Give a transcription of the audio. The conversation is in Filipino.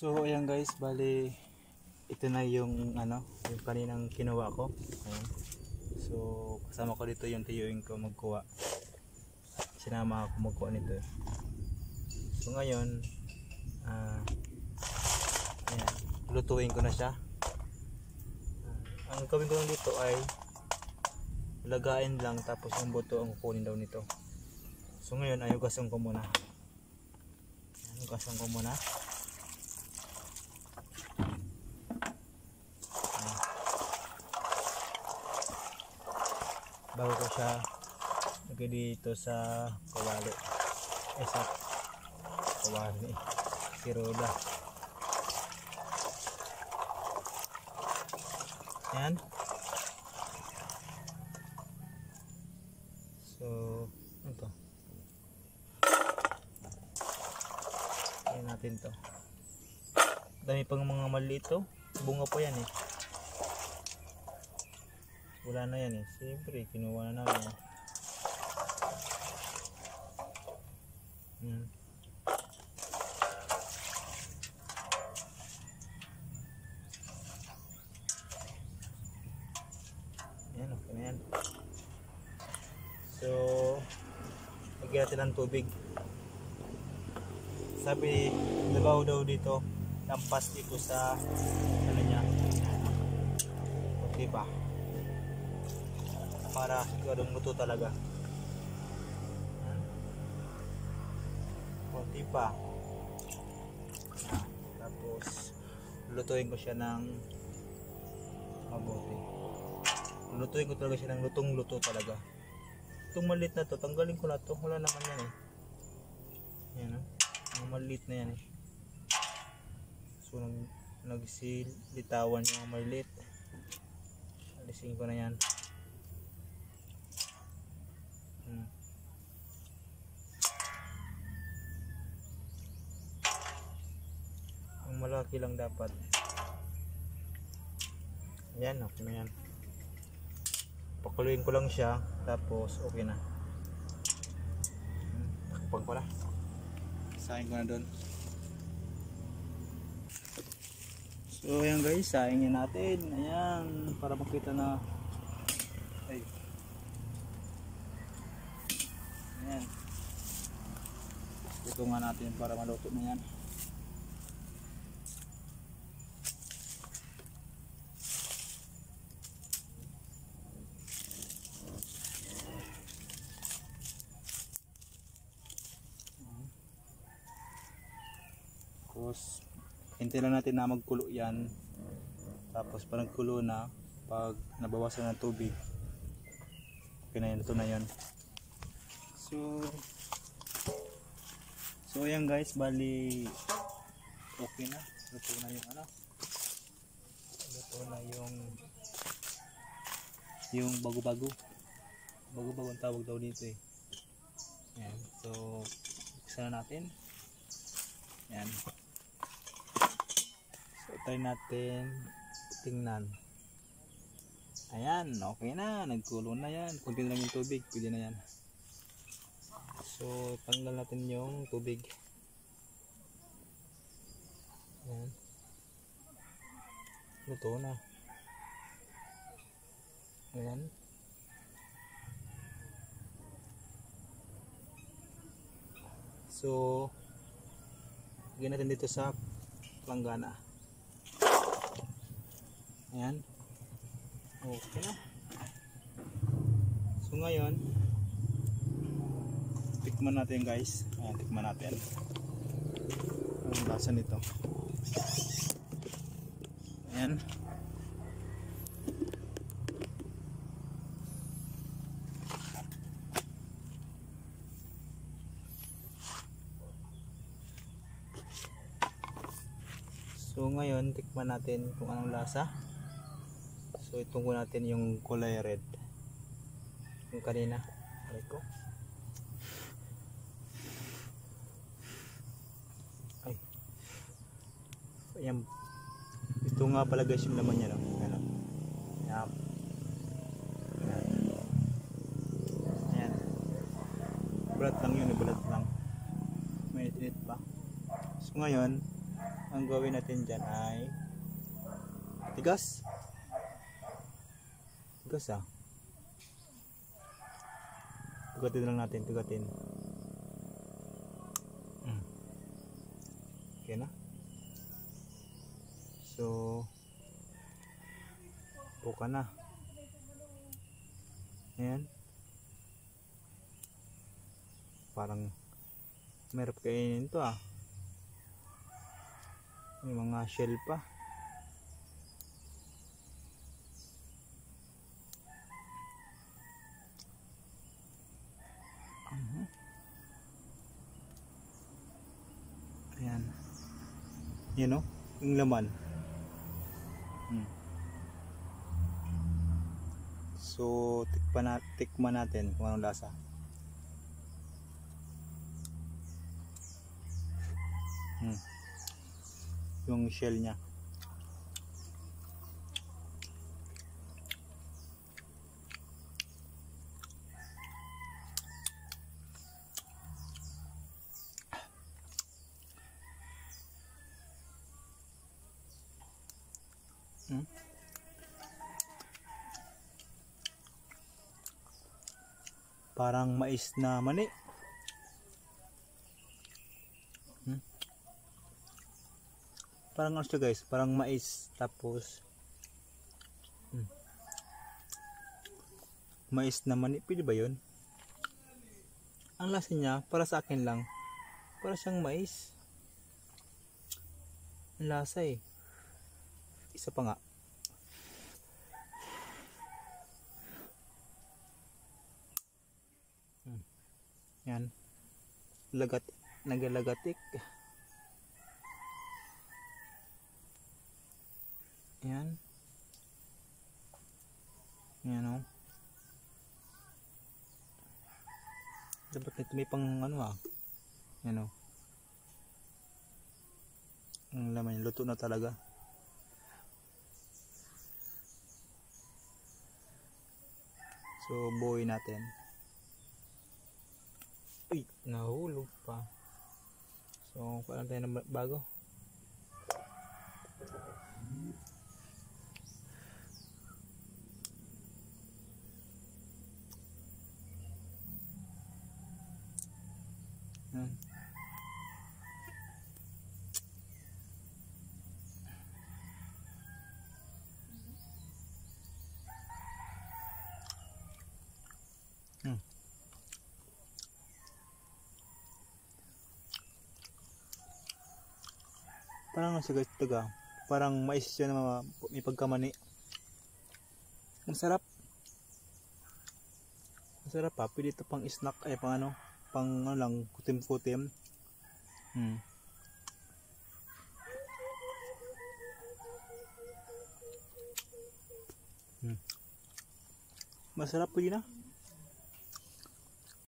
So ayan guys, bali ito na yung yung kaninang kinuha ko. Ayan. So kasama ko dito yung tiyuin ko magkuha. Sinama ako magkuha nito. So ngayon ayan, lutuin ko na siya. Ang gawin ko lang dito ay lagain lang, tapos ang buto ang kukunin daw nito. So ngayon ay hugasan ko muna. Ayan, hugasan ko muna. Bago ko siya lagay dito sa kawali, sa kawali, sirola. Yan. So ito, ayan natin to. Dami pang mga maliit to, bunga pa yan eh. Wala na yan eh. Siyempre, kinuha na namin. Yan, okay na yan. So, lagyan natin ng tubig. Sabi, nabaw daw dito, lampas dito sa, niya. Okay ba? Para siguradong luto talaga. Konti pa. Tapos lutuin ko siya ng mabuti. Lutuin ko talaga siya ng lutong-luto talaga. Itong maliit na to, tanggalin ko na to. Wala naman yan eh. Yan o. Ang maliit na yan eh. So nagsilitawan yung maliit. Alisin ko na yan. Ang malaki lang dapat. Ayan, okay na yan. Pakuluin ko lang siya, tapos okay na. Takpan ko na. Saing ko na doon. So ayan guys, saingin natin. Ayan, para makita na. Ay. Ayan. Ito nga natin para maluto na yan. Tapos hintay lang natin na magkulo yan. Tapos pag nagkulo na, pag nabawasan ng tubig, okay na yun, ito na yun. So ayan guys, bali okay na, luto na yung luto na yung bago-bago ang tawag daw dito eh. Ayan, so buksan na natin. Ayan, so try natin tingnan. Ayan, okay na, nagkulo na yan. Kunti na lang yung tubig, pwede na yan. So tanggal natin yung tubig. Ayan, luto na. Ayan, so lagyan natin dito sa planggana. Ayan, okay na. So ngayon tikman natin guys. Ayan, tikman natin ang lasa nito. Ayan, so ngayon tikman natin kung anong lasa. So itunggo natin yung kulay red, yung kanina. Aray ko. Ay. Ayan. Ito nga pala guys yung laman niya, no? Ayan. Ayan. Ayan. Balat lang yun, balat lang. May init pa. So ngayon ang gawin natin dyan ay tigas. Tigas ah. Tugatin lang natin, tugatin. Okay na. So, buka na. Ayan. Parang mahirap kainin to ah. May mga shell pa. Ayan. Yan o, yung laman. So, tikman natin kung anong lasa. Yung shell nya. Parang mais na mani. Parang ano siya guys, parang mais tapos mais na mani, pwede ba yun? Ang lasa niya, para sa akin lang, para siyang mais. Ang lasa eh. Isa pa nga. Yan. Nagalagatik. Yan. Yan o. Dapat nito may pang ano ah. Yan o. Ang laman, luto na talaga. So, buuin natin. Uy, nahulog pa. So, parang tayo na bago. Parang nasa guys taga. Parang mais siya na may pagkamani. Masarap. Masarap pa. Pwede ito pang snack. Ay pang ano. Pang ano lang. Kutim-kutim. Masarap po yun ah.